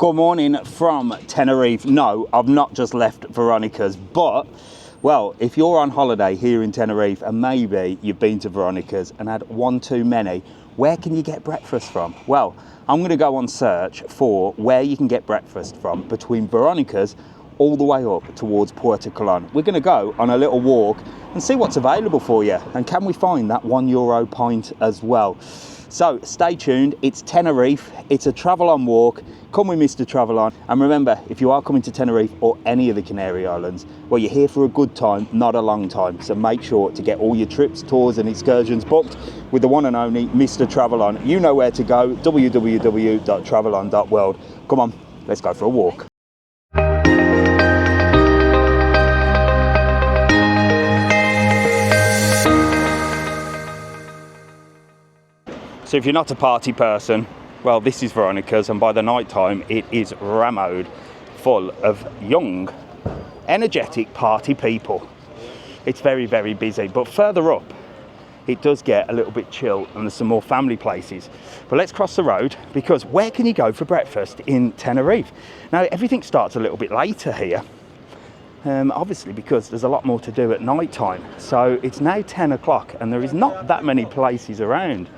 Good morning from Tenerife. No, I've not just left Veronicas, but, well, if you're on holiday here in Tenerife and maybe you've been to Veronicas and had one too many, where can you get breakfast from? Well, I'm going to go on search for where you can get breakfast from between Veronicas all the way up towards Puerto Colon. We're going to go on a little walk and see what's available for you. And can we find that €1 pint as well? So stay tuned. It's Tenerife. It's a TravelON walk. Come with Mr. TravelON. And remember, if you are coming to Tenerife or any of the Canary Islands, well, you're here for a good time, not a long time. So make sure to get all your trips, tours and excursions booked with the one and only Mr. TravelON. You know where to go, www.travelon.world. Come on, let's go for a walk. So if you're not a party person, well, this is Veronicas, and by the night time it is rammed full of young, energetic party people. It's very, very busy, but further up it does get a little bit chill and there's some more family places. But let's cross the road, because where can you go for breakfast in Tenerife? Now, everything starts a little bit later here, obviously because there's a lot more to do at night time. So it's now 10 o'clock and there is not that many places around.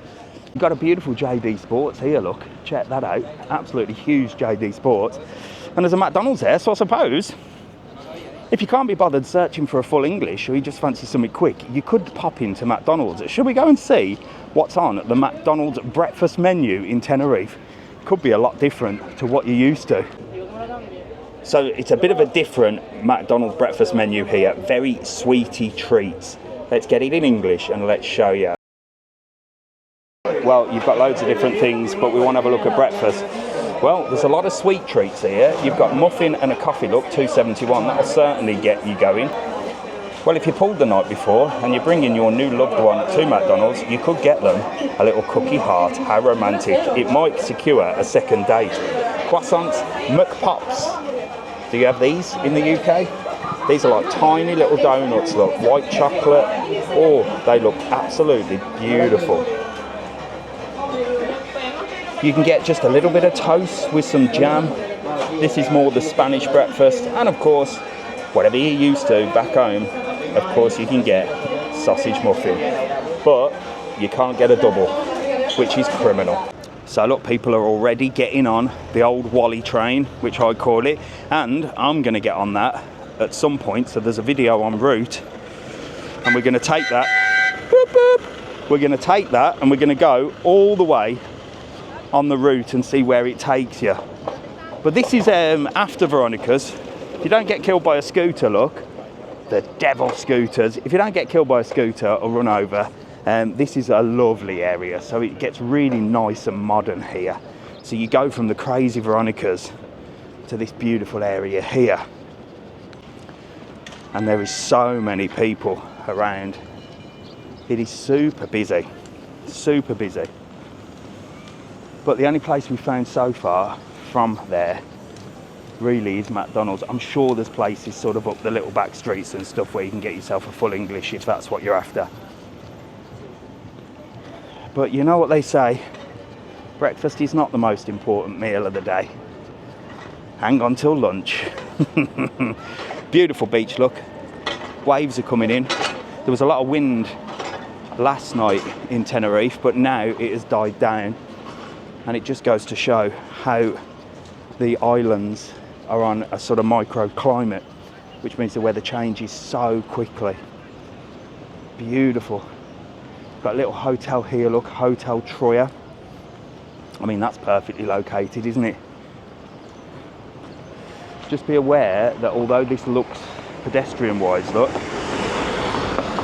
You've got a beautiful JD Sports here, look, check that out, absolutely huge JD Sports. And there's a McDonald's there, so I suppose if you can't be bothered searching for a full English or you just fancy something quick, you could pop into McDonald's. Should we go and see what's on the McDonald's breakfast menu in Tenerife? Could be a lot different to what you're used to. So it's a bit of a different McDonald's breakfast menu here, very sweety treats. Let's get it in English and let's show you. Well, you've got loads of different things, but we want to have a look at breakfast. Well, there's a lot of sweet treats here. You've got muffin and a coffee, look, $2.71. That'll certainly get you going. Well, if you pulled the night before and you're bringing your new loved one to McDonald's, you could get them a little cookie heart. How romantic. It might secure a second date. Croissants, McPops. Do you have these in the UK? These are like tiny little donuts, look, white chocolate. Oh, they look absolutely beautiful. You can get just a little bit of toast with some jam. This is more the Spanish breakfast. And of course, whatever you're used to back home, of course you can get sausage muffin. But you can't get a double, which is criminal. So look, people are already getting on the old Wally train, which I call it. And I'm going to get on that at some point. So there's a video en route. And we're going to take that. Boop, boop. We're going to take that and we're going to go all the way on the route and see where it takes you. But this is after Veronicas. If you don't get killed by a scooter, look, the devil scooters. If you don't get killed by a scooter or run over, this is a lovely area. So it gets really nice and modern here. So you go from the crazy Veronicas to this beautiful area here. And there is so many people around. It is super busy, super busy. But the only place we've found so far from there really is McDonald's. I'm sure there's places sort of up the little back streets and stuff where you can get yourself a full English if that's what you're after. But you know what they say, breakfast is not the most important meal of the day. Hang on till lunch. Beautiful beach, look. Waves are coming in. There was a lot of wind last night in Tenerife, but now it has died down. And it just goes to show how the islands are on a sort of microclimate, which means the weather changes so quickly. Beautiful. Got a little hotel here, look, Hotel Troya. I mean, that's perfectly located, isn't it? Just be aware that although this looks pedestrian-wise, look,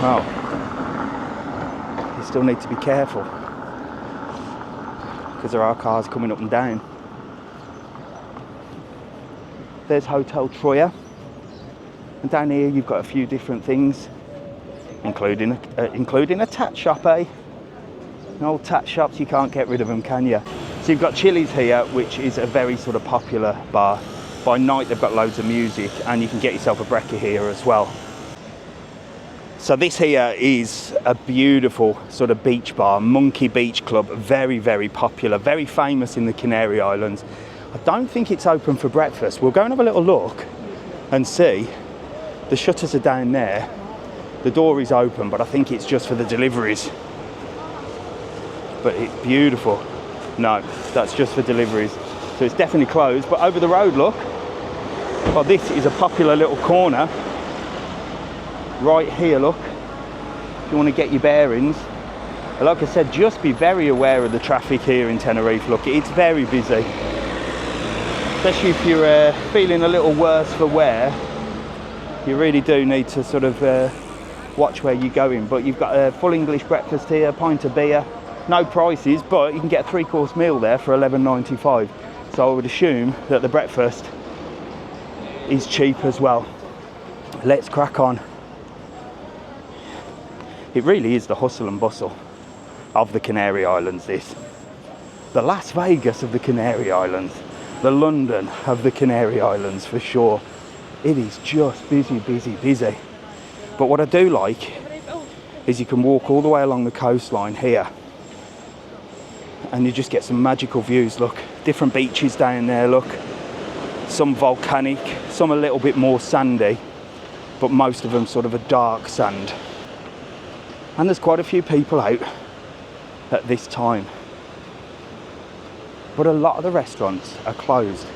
well, you still need to be careful, because there are cars coming up and down. There's Hotel Troya. And down here you've got a few different things, including a tat shop, eh? And old tat shops, you can't get rid of them, can you? So you've got Chili's here, which is a very sort of popular bar. By night they've got loads of music and you can get yourself a brekkie here as well. So this here is a beautiful sort of beach bar, Monkey Beach Club, very, very popular, very famous in the Canary Islands. I don't think it's open for breakfast. We'll go and have a little look and see. The shutters are down there. The door is open, but I think it's just for the deliveries. But it's beautiful. No, that's just for deliveries. So it's definitely closed. But over the road, look. Well, this is a popular little corner. Right here, look. If you want to get your bearings. Like I said, just be very aware of the traffic here in Tenerife. Look, it's very busy. Especially if you're feeling a little worse for wear. You really do need to sort of watch where you're going. But you've got a full English breakfast here, a pint of beer. No prices, but you can get a 3-course meal there for $11.95. So I would assume that the breakfast is cheap as well. Let's crack on. It really is the hustle and bustle of the Canary Islands, this. The Las Vegas of the Canary Islands. The London of the Canary Islands, for sure. It is just busy, busy, busy. But what I do like is you can walk all the way along the coastline here and you just get some magical views. Look, different beaches down there, look. Some volcanic, some a little bit more sandy, but most of them sort of a dark sand. And there's quite a few people out at this time. But a lot of the restaurants are closed.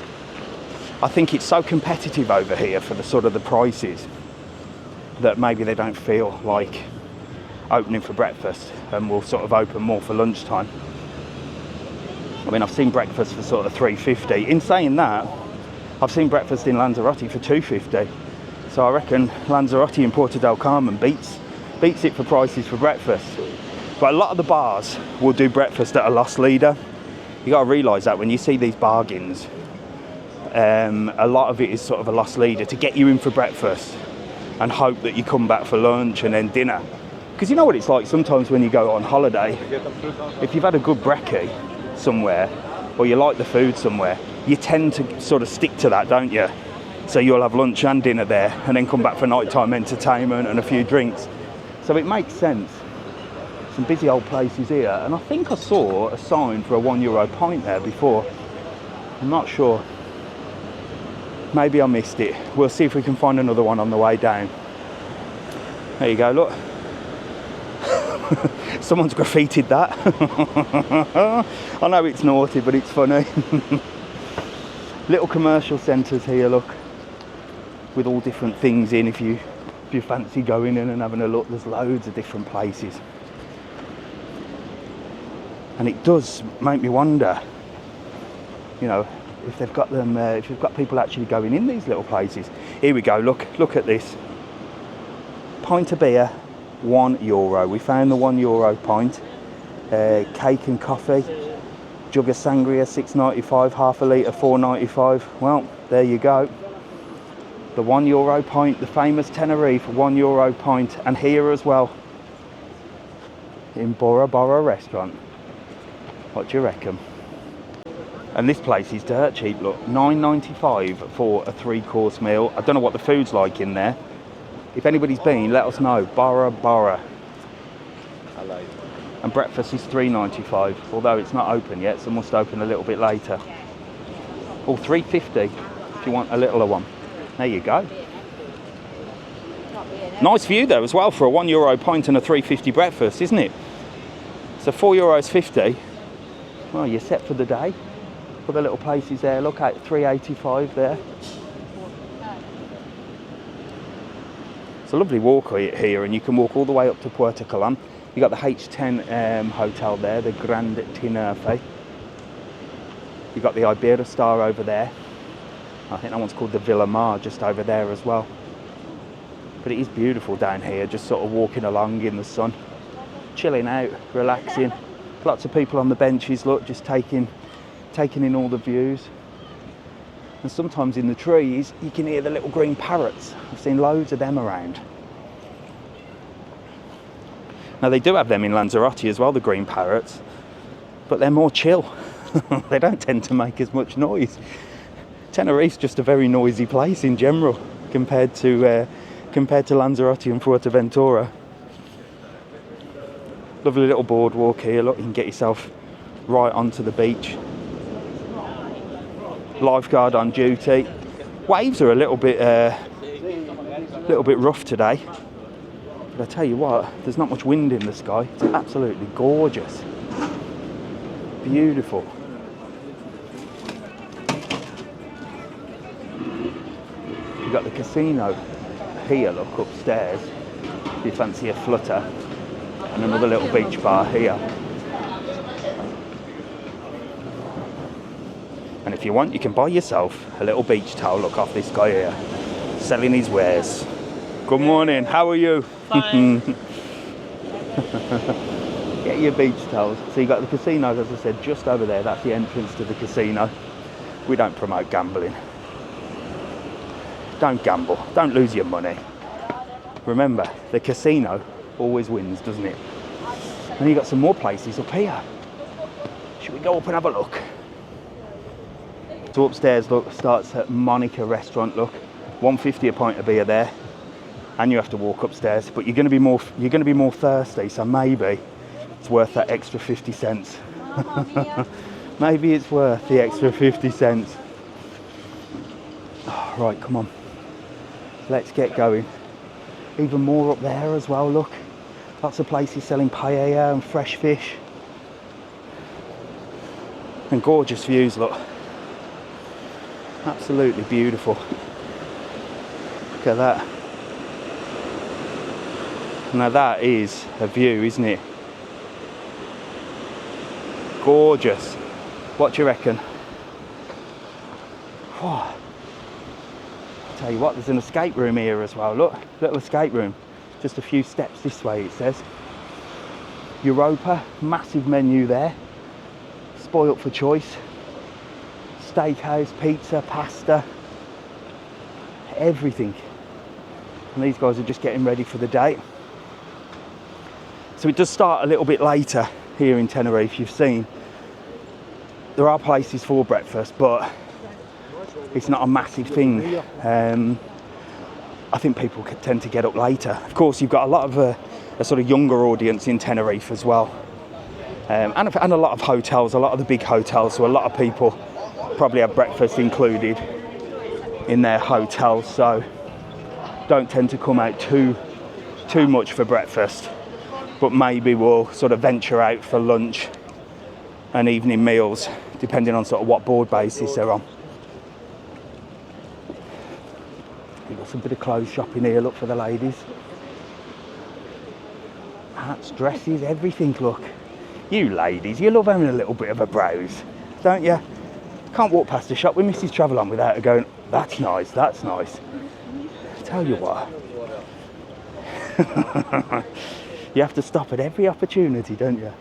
I think it's so competitive over here for the sort of the prices that maybe they don't feel like opening for breakfast and will sort of open more for lunchtime. I mean, I've seen breakfast for sort of $3.50. In saying that, I've seen breakfast in Lanzarote for $2.50. So I reckon Lanzarote in Puerto del Carmen beats it for prices for breakfast. But a lot of the bars will do breakfast at a loss leader. You got to realise that when you see these bargains, a lot of it is sort of a loss leader to get you in for breakfast and hope that you come back for lunch and then dinner. Because you know what it's like sometimes when you go on holiday, if you've had a good brekkie somewhere or you like the food somewhere, you tend to sort of stick to that, don't you? So you'll have lunch and dinner there and then come back for nighttime entertainment and a few drinks. So it makes sense. Some busy old places here, and I think I saw a sign for a €1 pint there before. I'm not sure. Maybe I missed it. We'll see if we can find another one on the way down. There you go, look. Someone's graffitied that. I know it's naughty, but it's funny. Little commercial centres here, look, with all different things in. If you fancy going in and having a look, there's loads of different places. And it does make me wonder, you know, if they've got them, if you've got people actually going in these little places. Here we go, look at this. Pint of beer, €1. We found the €1 pint. Cake and coffee. Jug of sangria, $6.95. Half a litre, $4.95. Well, there you go. The €1 pint, the famous Tenerife €1 pint. And here as well, in Bora Bora restaurant. What do you reckon? And this place is dirt cheap, look. $9.95 for a 3-course meal. I don't know what the food's like in there. If anybody's been, let us know. Bora Bora. And breakfast is $3.95, although it's not open yet, so it must open a little bit later. Or $3.50 if you want a littler one. There you go. Nice view though as well for a €1 pint and a $3.50 breakfast, isn't it? So €4.50. Well, you're set for the day. Put the little places there. Look at $3.85 there. It's a lovely walk here, and you can walk all the way up to Puerto Colon. You got the H10 hotel there, the Grand Tenerife. You got the Iberostar over there. I think that one's called the Villa Mar, just over there as well. But it is beautiful down here, just sort of walking along in the sun, chilling out, relaxing. Lots of people on the benches, look, just taking in all the views. And sometimes in the trees, you can hear the little green parrots. I've seen loads of them around. Now they do have them in Lanzarote as well, the green parrots, but they're more chill. They don't tend to make as much noise. Tenerife's just a very noisy place in general compared to Lanzarote and Fuerteventura. Lovely little boardwalk here, look, you can get yourself right onto the beach. lifeguard on duty. Waves are a little bit rough today, but I tell you what, there's not much wind in the sky. It's absolutely gorgeous, beautiful. You've got the casino here, look, upstairs, if you fancy a flutter, and another little beach bar here. And if you want, you can buy yourself a little beach towel. Look off this guy here, selling his wares. Good morning, how are you? Fine. Get your beach towels. So you got the casino, as I said, just over there. That's the entrance to the casino. We don't promote gambling. Don't gamble, don't lose your money. Remember, the casino always wins, doesn't it? And you got some more places up here. Should we go up and have a look? So upstairs, look, starts at Monica restaurant. Look, $1.50 a pint of beer there, and you have to walk upstairs. But you're going to be more thirsty, so maybe it's worth that extra 50 cents. Maybe it's worth the extra 50 cents. Oh, right, come on, let's get going. Even more up there as well. Look, lots of places selling paella and fresh fish, and gorgeous views. Look. Absolutely beautiful. Look at that. Now that is a view, isn't it? Gorgeous. What do you reckon? Oh. I'll tell you what, there's an escape room here as well. Look, little escape room. Just a few steps this way, it says. Europa, massive menu there. Spoilt for choice. Steakhouse, pizza, pasta, everything. And these guys are just getting ready for the day. So it does start a little bit later here in Tenerife. You've seen there are places for breakfast, but it's not a massive thing. I think people tend to get up later. Of course, you've got a lot of a sort of younger audience in Tenerife as well, and a lot of hotels, a lot of the big hotels. So a lot of people probably have breakfast included in their hotels, so don't tend to come out too much for breakfast, but maybe we'll sort of venture out for lunch and evening meals, depending on sort of what board basis they're on. We've got some bit of clothes shopping here, look, for the ladies. Hats, dresses, everything. Look, you ladies, you love having a little bit of a browse, don't you? Can't walk past a shop with Mrs. TravelON without her going, that's nice, that's nice. Tell you what, you have to stop at every opportunity, don't you?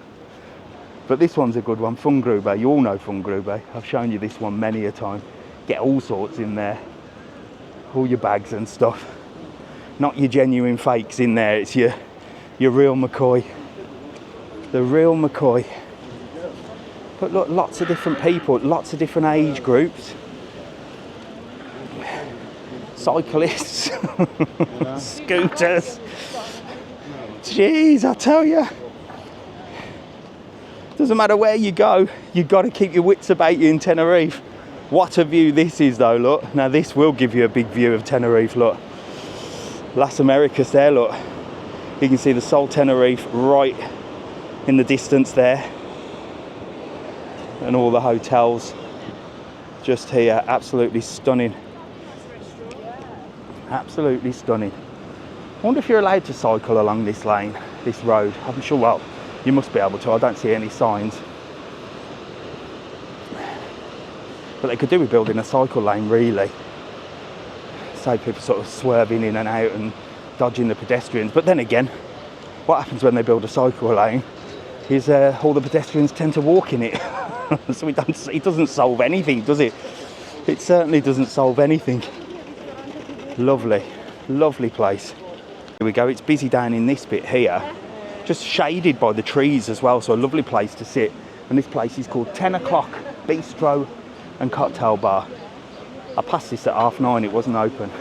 But this one's a good one, Fun Grube. You all know Fun Grube. I've shown you this one many a time. Get all sorts in there, all your bags and stuff. Not your genuine fakes in there, it's your real McCoy. The real McCoy. But look, lots of different people, lots of different age groups. Cyclists, scooters. Jeez, I tell you. Doesn't matter where you go, you've got to keep your wits about you in Tenerife. What a view this is though, look. Now this will give you a big view of Tenerife, look. Las Americas there, look. You can see the Sol Tenerife right in the distance there. And all the hotels just here, absolutely stunning. Absolutely stunning. I wonder if you're allowed to cycle along this lane, this road. I'm sure, well, you must be able to. I don't see any signs. But they could do with building a cycle lane, really. Save people sort of swerving in and out and dodging the pedestrians. But then again, what happens when they build a cycle lane is all the pedestrians tend to walk in it. So it doesn't solve anything, does it? It certainly doesn't solve anything. Lovely, lovely place. Here we go, it's busy down in this bit here. Just shaded by the trees as well, so a lovely place to sit. And this place is called 10 o'clock Bistro and Cocktail Bar. I passed this at 9:30, it wasn't open.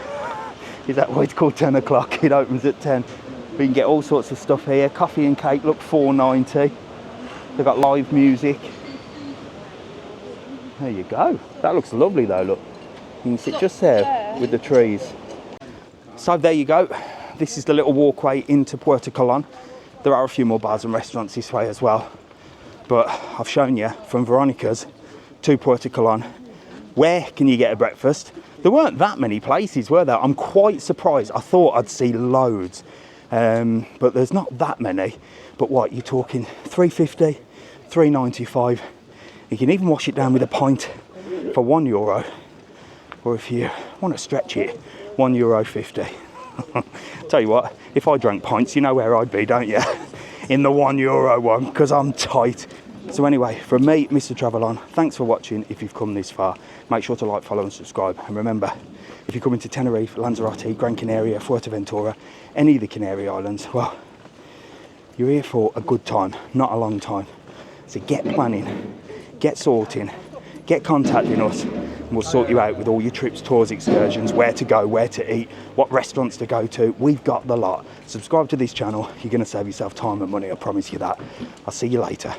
Is that why it's called 10 o'clock? It opens at 10. We can get all sorts of stuff here. Coffee and cake, look, $4.90. They've got live music. There you go. That looks lovely though, look. You can sit just there with the trees. So there you go. This is the little walkway into Puerto Colon. There are a few more bars and restaurants this way as well. But I've shown you from Veronicas to Puerto Colon. Where can you get a breakfast? There weren't that many places, were there? I'm quite surprised. I thought I'd see loads. But there's not that many. But what, you're talking $3.50, $3.95. You can even wash it down with a pint for €1. Or if you want to stretch it, €1.50. Tell you what, if I drank pints, you know where I'd be, don't you? In the €1 one, because I'm tight. So anyway, from me, Mr. TravelON, thanks for watching. If you've come this far, make sure to like, follow and subscribe. And remember, if you're coming to Tenerife, Lanzarote, Gran Canaria, Fuerteventura, any of the Canary Islands, well, you're here for a good time, not a long time. So get planning, get sorting, get contacting us, and we'll sort you out with all your trips, tours, excursions, where to go, where to eat, what restaurants to go to. We've got the lot. Subscribe to this channel. You're going to save yourself time and money, I promise you that. I'll see you later.